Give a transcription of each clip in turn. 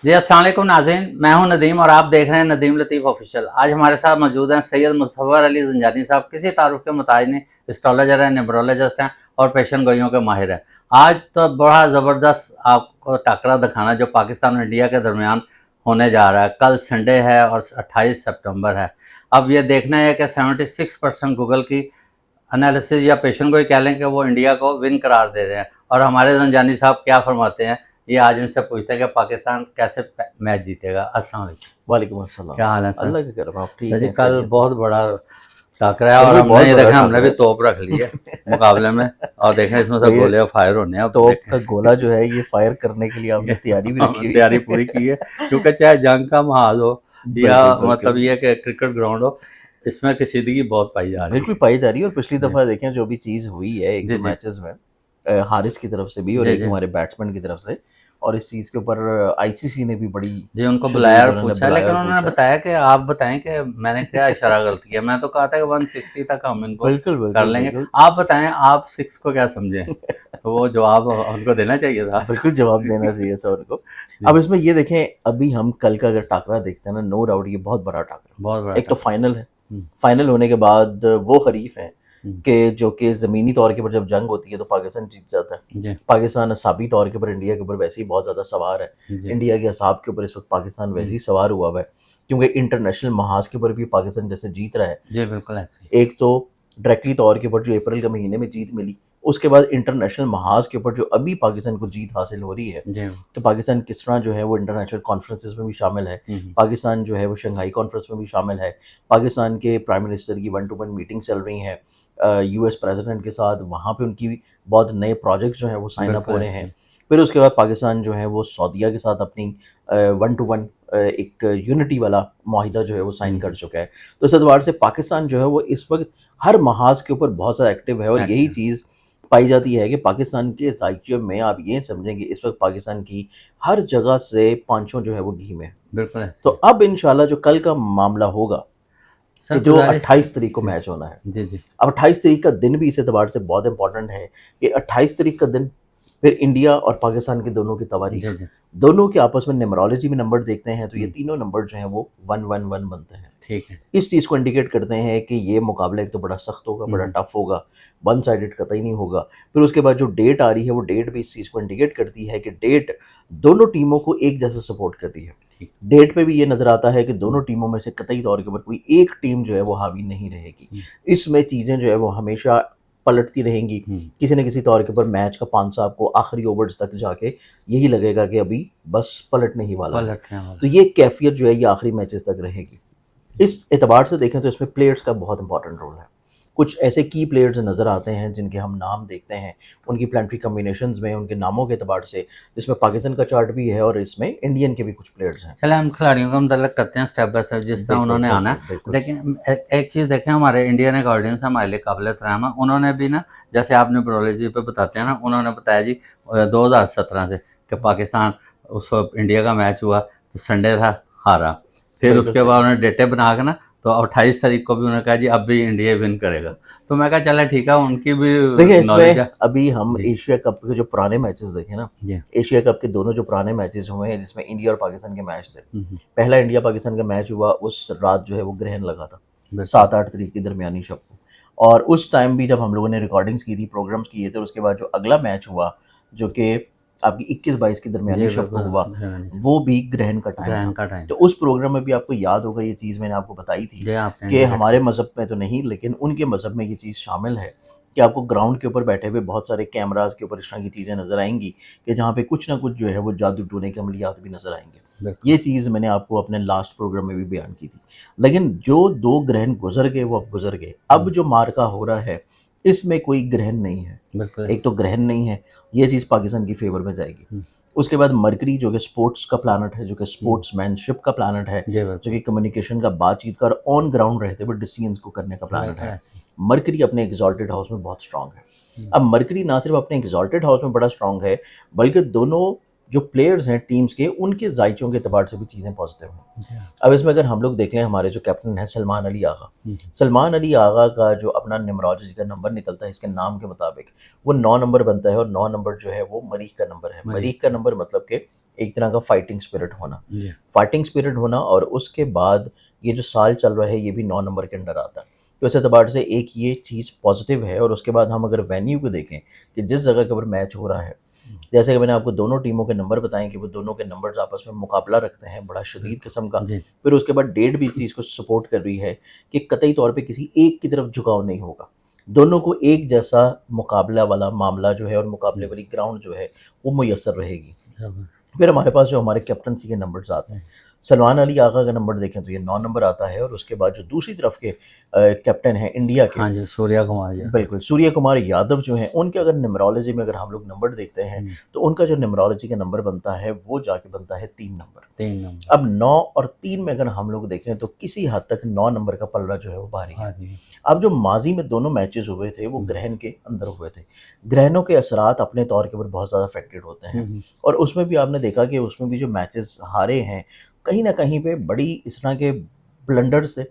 जी अस्सलाम वालेकुम नाज़रीन, मैं हूं नदीम और आप देख रहे हैं नदीम लतीफ़ ऑफिशियल। आज हमारे साथ मौजूद हैं सैयद मुज़फ़्फ़र अली ज़ंजानी साहब, किसी तारुफ के मुताबिक नहीं, एस्ट्रोलॉजर हैं, न्यूमरोलॉजिस्ट हैं और पेशन गोइयों के माहिर हैं। आज तो बड़ा ज़बरदस्त आपको टाकरा दिखाना जो पाकिस्तान और इंडिया के दरमियान होने जा रहा है। कल संडे है और 28 सितंबर है। अब ये देखना है कि 76% गूगल की एनालिसिस या पेशन गोई कह लें कि वो इंडिया को विन करार दे रहे हैं, और हमारे ज़ंजानी साहब क्या फरमाते हैं ये आज इनसे पूछते हैं कि पाकिस्तान कैसे मैच जीतेगा। अस्सलाम वालेकुम। वालेकुम अस्सलाम। क्या हाल है सर? अल्लाह की करम आप सर ठीक जी हैं, कल खैरियत से? बहुत बड़ा टाकरा है कल और भी हमने बहुत ये बड़ा देखें, हमने टाकरा भी है। तोप रख ली है मुकाबले में, और देखें इसमें से भैया गोले फायर होने हैं। अब तोप देखें का गोला जो है ये फायर करने के लिए आपने ये तैयारी भी हमने रखी हुई तैयारी है। पूरी की है, क्योंकि चाहे जंग का माहौल हो या बिल्कुल, मतलब बिल्कुल। ये कि क्रिकेट ग्राउंड हो, इसमें कशीदगी बहुत पाई जा रही बिल्कुल है। पाई जा रही है और पिछली जी दफ़ा देखें जो भी चीज़ हुई है जी 1-2 जी मैचेज़ में हारिस की तरफ से भी और जी एक जी हमारे बैट्समैन की तरफ से, और इस चीज़ के ऊपर आईसीसी ने भी बड़ी जी उनको बुलाया शदीद और उन्होंने पूछा, बुलाया लेकिन और उन्होंने पूछा। बताया कि आप बताएं कि मैंने क्या इशारा गलत किया। मैं तो कहा था कि 160 तक हम इनको बिल्कुल, कर बिल्कुल, लेंगे, बिल्कुल। आप बताएं आप सिक्स को क्या समझे। तो वो जवाब उनको देना चाहिए था। बिल्कुल जवाब देना चाहिए था उनको। अब जी इसमें ये देखें, अभी हम कल का अगर टाकरा देखते हैं ना, नो डाउट ये बहुत बड़ा टाकरा। बहुत बड़ा एक तो टक्कर। फाइनल है, हम्म, फाइनल होने के बाद वो हरीफ हैं हम्म, कि जो कि ज़मीनी तौर के ऊपर जब जंग होती है तो पाकिस्तान जीत जाता है। जी पाकिस्तान असाबी तौर के ऊपर इंडिया के ऊपर वैसे ही बहुत ज़्यादा सवार है। जी इंडिया के असाब के ऊपर इस वक़्त पाकिस्तान वैसे हम्म, ही सवार हुआ हुआ है, क्योंकि इंटरनेशनल महाज़ के ऊपर भी पाकिस्तान जैसे जीत रहा है। जी बिल्कुल ऐसे ही। एक तो डायरेक्टली तौर के ऊपर जो अप्रैल के महीने में जीत मिली, उसके बाद इंटरनेशनल महाज़ के ऊपर जो अभी पाकिस्तान को जीत हासिल हो रही है, जी तो पाकिस्तान किस तरह जो है वो इंटरनेशनल कॉन्फ्रेंसेस में भी शामिल है। हम्म, पाकिस्तान जो है वो शंघाई कॉन्फ्रेंस में भी शामिल है। पाकिस्तान के प्राइम मिनिस्टर की 1 टू 1 मीटिंग चल रही हैं यूएस प्रेसिडेंट के साथ, वहाँ पे उनकी बहुत नए प्रोजेक्ट जो हैं वो साइन अप बिल्कुल हो रहे ऐसे हैं। ही। फिर उसके बाद पाकिस्तान जो है वो सऊदीया के साथ अपनी 1 टू 1 एक यूनिटी वाला माहिदा जो है वो साइन कर हम्म, चुका है। तो इस एतबार से पाकिस्तान जो है वो इस वक़्त हर महाज़ के ऊपर बहुत ज़्यादा एक्टिव है, और यही एक्टिव चीज़ पाई जाती है कि पाकिस्तान के ज़ायक़े में आप ये समझें कि इस वक़्त पाकिस्तान की हर जगह से पाँचों जो है वो घी में है। बिल्कुल तो ऐसे ही। अब इंशाल्लाह जो कल का मामला होगा कि सर जो गुजारिश 28 तारीख को जी मैच होना है। जी जी अब 28 तारीख का दिन भी इस एतबार से बहुत इम्पोर्टेंट है कि 28 तारीख का दिन फिर इंडिया और पाकिस्तान के दोनों की तवारीख, जी जी दोनों के आपस में न्यूमरोलॉजी में नंबर देखते हैं तो ये हम्म, तीनों नंबर जो हैं वो 111 बनते हैं। ठीक है। इस चीज़ को इंडिकेट करते हैं कि ये मुकाबला एक तो बड़ा सख्त होगा, बड़ा हम्म, टफ होगा, वन साइडेड कतई नहीं होगा। फिर उसके बाद जो डेट आ रही है वो डेट भी इस चीज़ को इंडिकेट करती है कि डेट दोनों टीमों को एक जैसा सपोर्ट कर रही है। ठीक। डेट पे भी ये नज़र आता है कि दोनों हम्म, टीमों में से कतई तौर के ऊपर कोई एक टीम जो है वो हावी नहीं रहेगी। हम्म, इसमें चीज़ें जो है वो हमेशा पलटती रहेंगी। हम्म, किसी न किसी तौर के ऊपर मैच का पांच आपको आखिरी ओवर्स तक जाके यही लगेगा कि अभी बस पलटने ही वाला है। पलटने वाला तो है। ये कैफ़ियत जो है ये आखिरी मैचेस तक रहेगी। इस एतबार से देखें तो इसमें प्लेयर्स का बहुत इंपॉर्टेंट रोल है। कुछ ऐसे की प्लेयर्स नज़र आते हैं जिनके हम नाम देखते हैं, उनकी प्लानिटरी कॉम्बिनेशंस में, उनके नामों के एतबार से, जिसमें पाकिस्तान का चार्ट भी है और इसमें इंडियन के भी कुछ प्लेयर्स हैं। चले हम खिलाड़ियों का मतलब करते हैं स्टेप बाय स्टेप जिस तरह बिल्कुल, उन्होंने आना बिल्कुल, है। बिल्कुल। लेकिन एक चीज़ देखें, हमारे इंडियन एक ऑडियंस है हमारे लिए काबिल एहतराम है। उन्होंने भी ना, जैसे आपने ब्रोलॉजी पे बताते हैं ना, उन्होंने बताया जी 2017 से कि पाकिस्तान उस वक्त इंडिया का मैच हुआ तो संडे था, हारा। फिर बिल्कुल उसके बाद सही। उन्होंने डेटे बना के ना, तो 28 तारीख को भी उन्होंने कहा जी अब भी इंडिया विन करेगा। तो मैं कहा चला ठीक है, उनकी भी देखिए नॉलेज इसमें है। अभी हम जी एशिया कप के जो पुराने मैचेस देखें ना, जी एशिया कप के दोनों जो पुराने मैचेस हुए हैं जिसमें इंडिया और पाकिस्तान के मैच थे। हम्म, पहला इंडिया पाकिस्तान का मैच हुआ उस रात जो है वो ग्रहण लगा था, बिल्कुल 7-8 तारीख की दरमियानी शब को। और उस टाइम भी जब हम लोगों ने रिकॉर्डिंग्स की थी, प्रोग्राम्स किए थे, उसके बाद जो अगला मैच हुआ जो कि आपकी 21-22 की दरमियानी जी शब को बिल्कुल हुआ, धन्यवाद। वो भी ग्रहण का टाइम ग्रहण था। का टाइम तो था उस प्रोग्राम में भी आपको याद होगा ये चीज़ मैंने आपको बताई थी जी, आपने कि इंडिकेट हमारे किया। मज़हब में तो नहीं लेकिन उनके मज़हब में ये चीज़ शामिल है कि आपको ग्राउंड के ऊपर बैठे हुए बहुत सारे कैमराज़ के ऊपर इस तरह की चीज़ें नज़र आएँगी कि जहाँ पे कुछ ना कुछ जो है वो जादू टोने के अमलियात भी नज़र आएँगे। बिल्कुल ये चीज़ मैंने आपको अपने लास्ट प्रोग्राम में भी बयान की थी। लेकिन जो 2 ग्रहण गुज़र गए वो अब गुज़र गए। अब जो मार्का हो रहा है, इसमें कोई ग्रहण नहीं है। बिल्कुल एक ऐसे। तो ग्रहण नहीं है, ये चीज़ पाकिस्तान की फ़ेवर में जाएगी। हुँ, उसके बाद मरकरी जो कि स्पोर्ट्स का प्लैनेट है, जो कि हुँ, स्पोर्ट्समैनशिप का प्लैनेट है, जी जो बिल्कुल, कि कम्युनिकेशन का, बातचीत का और ऑन ग्राउंड रहते हुए डिसीजंस को करने का प्लैनेट बिल्कुल है। ऐसे ही। मरकरी अपने एक्सॉल्टेड हाउस में बहुत स्ट्रॉन्ग है। हुँ, अब मरकरी ना सिर्फ अपने एक्सॉल्टेड हाउस में बड़ा स्ट्रॉन्ग है, बल्कि दोनों जो प्लेयर्स हैं टीम्स के, उनके ज़ायचों के एतबार से भी चीज़ें पॉज़िटिव हैं। जी हाँ। अब इसमें अगर हम लोग देख लें, हमारे जो कैप्टन हैं सलमान अली आगा, हुँ, सलमान अली आगा का जो अपना न्यूमरोलॉजी का नंबर निकलता है इसके नाम के मुताबिक, वो 9 नंबर बनता है और 9 नंबर जो है वो मरीख़ का नंबर है। मरीज़ मरीख़ का का नंबर मतलब कि एक तरह का फाइटिंग स्पिरिट होना, जी फाइटिंग स्पिरिट होना, और उसके बाद ये जो साल चल रहा है ये भी 9 नंबर के अंडर आता है। तो इस एतबार से एक ये चीज़ पॉजिटिव है। और उसके बाद हम अगर वेन्यू को देखें कि जिस जगह के ऊपर मैच हो रहा है, जैसे कि मैंने आपको दोनों टीमों के नंबर बताएं कि वो दोनों के नंबर्स आपस में मुकाबला रखते हैं बड़ा शदीद किस्म का। जी फिर उसके बाद डेट भी इस चीज़ को सपोर्ट कर रही है कि कतई तौर पे किसी एक की तरफ झुकाव नहीं होगा, दोनों को एक जैसा मुकाबला वाला मामला जो है और मुकाबले वाली ग्राउंड जो है वो मुयस्सर रहेगी। सब फिर हमारे पास जो हमारे कैप्टनसी के नंबर्स आते हैं, सलमान अली आगा का नंबर देखें तो ये 9 नंबर आता है। और उसके बाद जो दूसरी तरफ के कैप्टन हैं इंडिया के, हाँ जी सूर्या कुमार जी बिल्कुल सूर्य कुमार यादव जो हैं, उनके अगर न्यूमरोलॉजी में अगर हम लोग नंबर देखते हैं तो उनका जो न्यूमरोलॉजी का नंबर बनता है वो जाके बनता है 3 नंबर। 3 नंबर अब 9 और 3 में अगर हम लोग देखें तो किसी हद तक 9 नंबर का पलड़ा जो है वो भारी है। हाँ जी अब जो माजी में दोनों मैचेस हुए थे वो ग्रहण के अंदर हुए थे। ग्रहणों के असरात अपने तौर के ऊपर बहुत ज़्यादा अफेक्टेड होते हैं। और उसमें भी आपने देखा कि उसमें भी जो मैचेस हारे हैं कहीं ना कहीं पे बड़ी इस तरह के ब्लंडर्स से,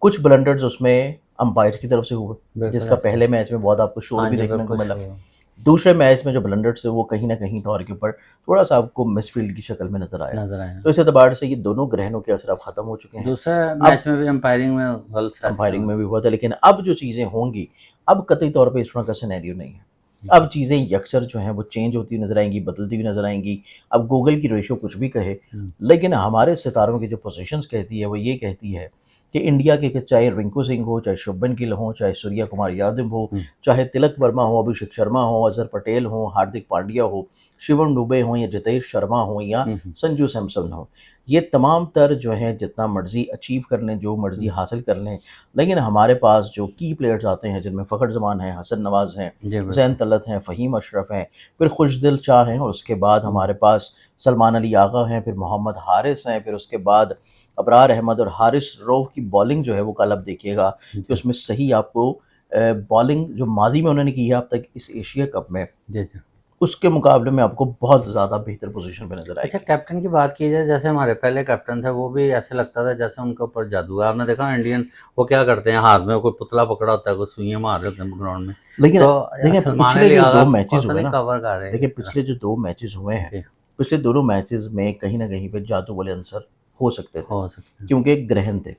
कुछ ब्लंडर्स उसमें अंपायर की तरफ से हुए, बिल्कुल जिसका ऐसे। पहले मैच में बहुत आपको शोर हाँ भी जी देखने को बिल्कुल मिला। sure। दूसरे मैच में जो ब्लंडर्स थे वो कहीं ना कहीं तौर के ऊपर थोड़ा सा आपको मिसफील्ड की शक्ल में नजर आया। नजर आया। तो इस एतबार से ये दोनों ग्रहणों के असर अब खत्म हो चुके हैं। दूसरे अब मैच में भी अंपायरिंग में गलत फैसला अंपायरिंग हुआ। में भी हुआ था, लेकिन अब जो चीज़ें होंगी, अब कतई तौर पे इस तरह का सिनेरियो नहीं है। अब चीज़ें यकसर जो हैं वो चेंज होती हुई नज़र आएंगी, बदलती हुई नज़र आएंगी। अब गूगल की रेशो कुछ भी कहे, लेकिन हमारे सितारों की जो पोजीशंस कहती है वो ये कहती है कि इंडिया के चाहे रिंकू सिंह हो, चाहे शुभमन गिल हो, चाहे सूर्या कुमार यादव हो, चाहे तिलक वर्मा हो, अभिषेक शर्मा हो, अजहर पटेल हो, हार्दिक पांड्या हो, शिवम दुबे हो, या जितेश शर्मा हो, या संजू सैमसन हो, ये तमाम तर जो हैं जितना मर्जी अचीव कर लें, जो मर्जी हासिल कर लें, लेकिन हमारे पास जो की प्लेयर्स आते हैं जिनमें फ़खर जमान हैं, हसन नवाज़ हैं, जी हुसैन बिल्कुल। तलत हैं, फ़हीम अशरफ हैं, फिर खुशदिल शाह हैं, और उसके बाद हमारे पास सलमान अली आगा हैं, फिर मोहम्मद हारिस हैं, फिर उसके बाद अबरार अहमद और हारिस रऊफ़ की बॉलिंग जो है वो कल आप देखिएगा कि उसमें सही आपको बॉलिंग जो माजी में उन्होंने की है अब तक इस एशिया कप में, जी जी। उसके मुकाबले में आपको बहुत ज़्यादा बेहतर पोजीशन पे नज़र अच्छा आएगी। कैप्टन की बात की जाए, जैसे हमारे पहले कैप्टन थे वो भी ऐसे लगता था जैसे उनके ऊपर जादू है। आपने देखा इंडियन वो क्या करते हैं, हाथ में कोई पुतला पकड़ा होता है, कोई सुइयां मार रहे होते हैं ग्राउंड में। लेकिन तो देखिए सलमान पिछले अली जो आगा 2 मैचेस पता हुए नहीं ना, कवर कर रहे हैं देखिए किस तरह। पिछले जो 2 मैचेस हुए हैं, जी पिछले दोनों मैचेस में कहीं न कहीं पे जादू वाले आंसर हो सकते थे, हो सकते हैं क्योंकि ग्रहण थे।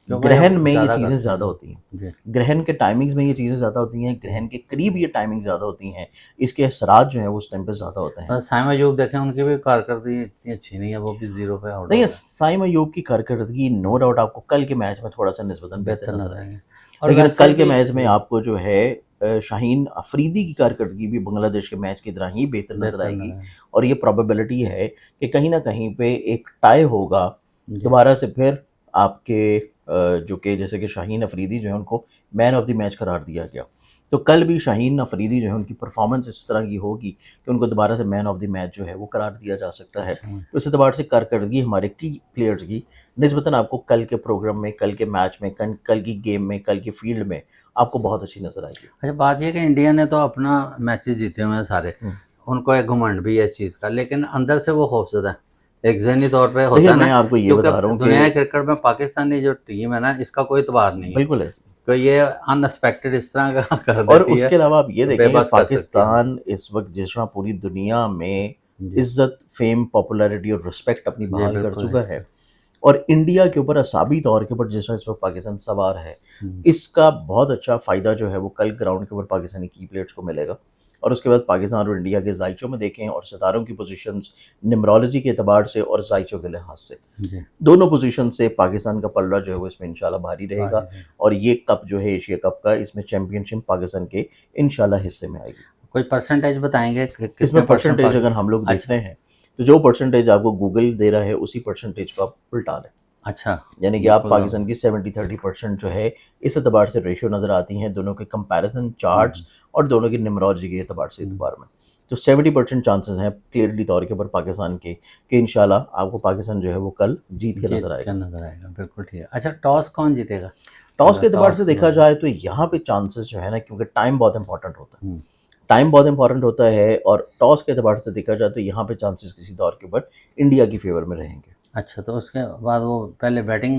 क्योंकि ग्रहण ये में ये ज़्यादा चीज़ें करते ज़्यादा हैं। होती हैं। जी ग्रहण के टाइमिंग्स में ये चीज़ें ज़्यादा होती हैं, ग्रहण के करीब ये टाइमिंग ज़्यादा होती हैं, इसके असरात जो हैं वो उस टाइम पे ज़्यादा होते हैं। और साइम अयूब देखें, उनकी भी कारकर्दगी इतनी अच्छी नहीं है, वो भी 0 पे आउट हो देखिए गए। साइम अयूब की कारकर्दगी नो डाउट आपको कल के मैच में थोड़ा-सा निस्बतन बेहतर बेहतर नज़र नजर आएगी। आएंगे। और लेकिन वैसे कल के भी मैच में जी आपको जो है शाहीन अफरीदी की कारकर्दगी भी बांग्लादेश के मैच की तरह ही बेहतर नज़र बेहतर आएगी। नजर आएंगे। और ये प्रोबेबिलिटी है कि कहीं न कहीं पे एक टाई होगा, जी दोबारा से फिर आपके जो कि जैसे कि शाहीन अफरीदी जो है उनको मैन ऑफ द मैच करार दिया गया। तो कल भी शाहीन अफरीदी जो है उनकी परफॉर्मेंस इस तरह की होगी कि उनको दोबारा से मैन ऑफ द मैच जो है वो करार दिया जा सकता है। अच्छा तो इस एतबार से कारकर्दगी हमारे की प्लेयर्स की निस्बतन आपको कल के प्रोग्राम में, कल के मैच में, कल की गेम में, कल की फील्ड में आपको बहुत अच्छी नज़र आएगी। अच्छा, बात ये कि इंडिया ने तो अपना मैचेस जीते हुए हैं सारे, हुँ। उनको एक घमंड भी है इस चीज़ का, लेकिन अंदर से वो खौफज़दा है। एक ज़हनी तौर पे देखिए होता है ना, मैं आपको ये क्योंकि बता रहा हूँ दुनिया के कि क्रिकेट में पाकिस्तानी जो टीम है ना, इसका कोई एतबार नहीं है। बिल्कुल ऐसे। तो ये अनएक्सपेक्टेड इस तरह का कर और देती है उसके अलावा आप ये कि देखें कि बेबस कर सकती है हमको। पाकिस्तान इस वक़्त जिस तरह पूरी दुनिया में जी, इज़्ज़त, फ़ेम, पॉपुलैरिटी और रिस्पेक्ट अपनी जी बहाल कर बिल्कुल चुका ऐसे। है, और इंडिया के ऊपर असाबी तौर के ऊपर जिस तरह इस वक़्त पाकिस्तान सवार है, हुँ, इसका बहुत अच्छा फ़ायदा जो है वो कल ग्राउंड के ऊपर पाकिस्तानी की प्लेयर्स को मिलेगा। और उसके बाद पाकिस्तान और इंडिया के ज़ायचों में देखें और सितारों की पोज़ीशंस न्यूमरोलॉजी के एतबार से और ज़ायचों के लिहाज से, जी, दोनों पोज़ीशन से पाकिस्तान का पलड़ा जो है वो इसमें इंशाल्लाह भारी रहेगा। बाहरी है। और ये कप जो है एशिया कप का, इसमें चैंपियनशिप पाकिस्तान के इंशाल्लाह हिस्से में आएगी। कोई परसेंटेज बताएँगे कि कितने इसमें परसेंट परसेंटेज अगर हम लोग पाकिस्तान। देखते अच्छा, हैं, तो जो परसेंटेज आपको गूगल दे रहा है उसी परसेंटेज को आप उल्टा लें। अच्छा, यानी कि आप बिल्कुल पाकिस्तान की 70-30% जो है इस एतबार से रेशियो नज़र आती हैं, दोनों के कंपैरिज़न चार्ट्स हुँ, और दोनों की न्यूमरोलॉजी के एतबार से हुँ। एतबार में। तो 70% चांसेस हैं क्लियरली तौर के ऊपर पाकिस्तान के कि इंशाल्लाह आपको पाकिस्तान जो है वो कल जीत के नज़र जीत आएगा। के नज़र आएगा, बिल्कुल ठीक है। अच्छा, टॉस कौन जीतेगा? टॉस अगर के एतबार टॉस से की देखा बात है। जाए तो यहाँ पे चांसेस जो है ना, क्योंकि टाइम बहुत इंपॉर्टेंट होता है। हुँ, टाइम बहुत इंपॉर्टेंट होता है, और टॉस के एतबार से देखा जाए तो यहाँ पे चांसेस किसी दौर के ऊपर इंडिया की फेवर में रहेंगे। अच्छा तो उसके बाद वो पहले बैटिंग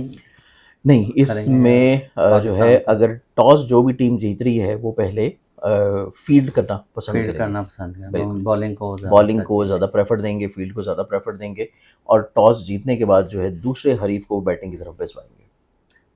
नहीं, करेंगे या इसमें जो है पाकिस्तान को? अगर टॉस जो भी टीम जीत रही है वो पहले फील्ड करना पसंद फील्ड करेंगे, करना पसंद करें, बिल्कुल। बॉलिंग को ज़्यादा बॉलिंग को तरजीह ज़्यादा प्रेफर देंगे, फील्ड को ज़्यादा प्रेफर देंगे और टॉस जीतने के बाद जो है दूसरे हरीफ को बैटिंग की तरफ भिजवाएंगे।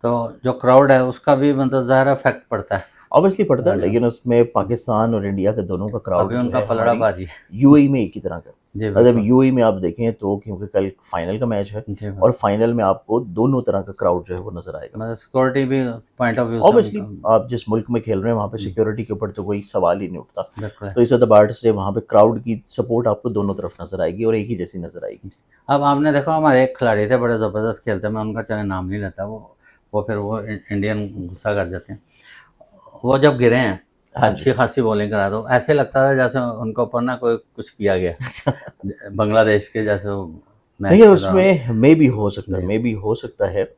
तो जो क्राउड है उसका भी मतलब ज़ाहिर इफेक्ट पड़ता है। ऑब्वियसली पड़ता है, बढ़िया। लेकिन उसमें पाकिस्तान और इंडिया के दोनों का अभी क्राउड जो उनका है पलड़ा हमारी बाजी है। यूएई में एक ही तरह का। जी मतलब बिल्कुल। यूएई में आप देखें तो क्योंकि कल फाइनल का मैच है जी और फाइनल में आपको दोनों तरह का क्राउड जो है वो नजर आएगा। मतलब सिक्योरिटी भी पॉइंट ऑफ व्यू से ऑब्वियसली उनका आप जिस मुल्क में खेल रहे हैं वहाँ पे सिक्योरिटी के ऊपर तो कोई सवाल ही नहीं उठता। बिल्कुल है। तो इस एतबार से वहाँ पे क्राउड की सपोर्ट आपको दोनों तरफ नजर आएगी और एक ही जैसी नजर आएगी। अब आपने देखा हमारे एक खिलाड़ी थे बड़े ज़बरदस्त खेलते, मैं उनका चले नाम नहीं लेता, वो फिर वो इंडियन गुस्सा कर जाते हैं। वो जब गिरे हैं हाँ जी। अच्छी खासी बॉलिंग करा, तो ऐसे लगता था जैसे उनके ऊपर ना कोई कुछ किया गया बांग्लादेश के जैसे मैच देखिए के दौरान। उसमें मे भी हो सकता है, जी। मे भी हो सकता है,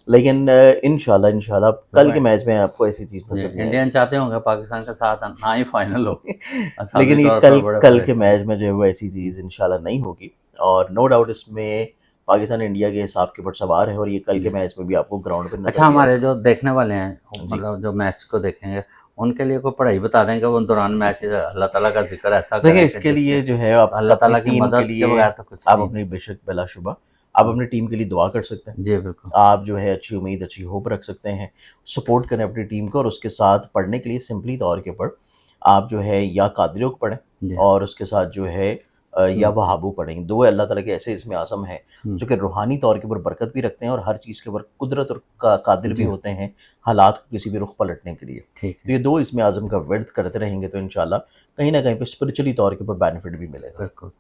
लेकिन इंशाल्लाह इंशाल्लाह कल के मैच में आपको ऐसी चीज़ जी, नजर नहीं इंडियन चाहते होंगे पाकिस्तान के साथ ना ही फाइनल हो, आएगी। असावी लेकिन ये तौर कल पर बड़े कल के परेशान। मैच में जो है वो ऐसी चीज़ इंशाल्लाह नहीं होगी और नो डाउट इसमें पाकिस्तान इंडिया के हिसाब के ऊपर सवार है और ये कल के जी। मैच में भी आपको ग्राउंड पे नजर अच्छा, ही हमारे आएगा। जो देखने वाले हैं जी। मतलब जो मैच को देखेंगे, उनके लिए कोई पढ़ाई बता दें कि वो दौरान मैच अल्लाह ताला का जिक्र ऐसा देखिए करें कि इसके लिए जिसमें जो है आप अल्लाह अपनी ताला की टीम के मदद के लिए बगैर तो कुछ आप नहीं अपनी है। बेशक बिलाशुबा आप अपनी टीम के लिए दुआ कर सकते हैं। जी बिल्कुल। आप जो है अच्छी उम्मीद अच्छी होप रख सकते हैं, सपोर्ट करें अपनी टीम को और उसके साथ पढ़ने के लिए सिंपली तौर के ऊपर आप जो है या कादरियों को पढ़ें जी। और उसके साथ जो है या वहाबू पढ़ें। दो अल्लाह ताला के ऐसे इसमें आज़म हैं जो कि रूहानी तौर के ऊपर बरकत भी रखते हैं और हर चीज़ के ऊपर कुदरत और कादिर भी जी होते हैं हालात को किसी भी रुख पलटने के लिए। ठीक तो है। ये दो इसमें आज़म का वर्द करते रहेंगे तो इंशाल्लाह कहीं ना कहीं पे स्पिरिचुअली तौर के ऊपर बेनिफिट भी मिलेगा। बिल्कुल,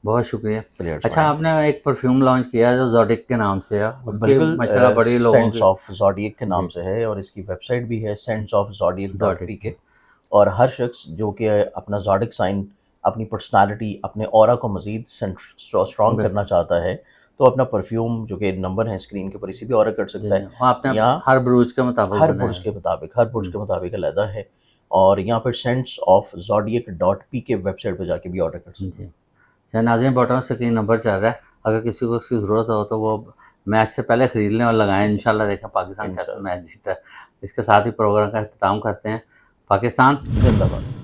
बहुत शुक्रिया। चलिए अच्छा, आपने एक परफ्यूम लॉन्च किया है जो ज़ोडिक के नाम से है, उसकी बिल्कुल माशाल्लाह बड़ी लोगों सेंट्स की। ऑफ ज़ोडिएक के नाम जी। से है और इसकी वेबसाइट भी है saints of zodiac dot P zodiac. K. और हर शख्स जो कि अपना ज़ोडिक साइन अपनी पर्सनालिटी अपने ऑरा को मज़ीद स्ट्रॉन्ग बिल्कुल। करना चाहता है तो अपना परफ्यूम जो कि नंबर है स्क्रीन के ऊपर इसी भी ऑर्डर कर जी, सकता जी। है। वो आपने या हर ब्रूज के मुताबिक बनाया है। हर बुर्ज के मुताबिक अलहदा है और यहाँ पर saints of zodiac dot P के वेबसाइट पर जाके भी ऑर्डर कर सकते जी। हैं। अच्छा नाज़रीन, बटन स्क्रीन नंबर चल रहा है, अगर किसी को उसकी ज़रूरत हो तो वो मैच से पहले ख़रीद लें और लगाएं। इंशाल्लाह देखें पाकिस्तान कैसे इंशाल्लाह। मैच जीतता है। इसके साथ ही प्रोग्राम का अख्ताम करते हैं। पाकिस्तान जिंदाबाद।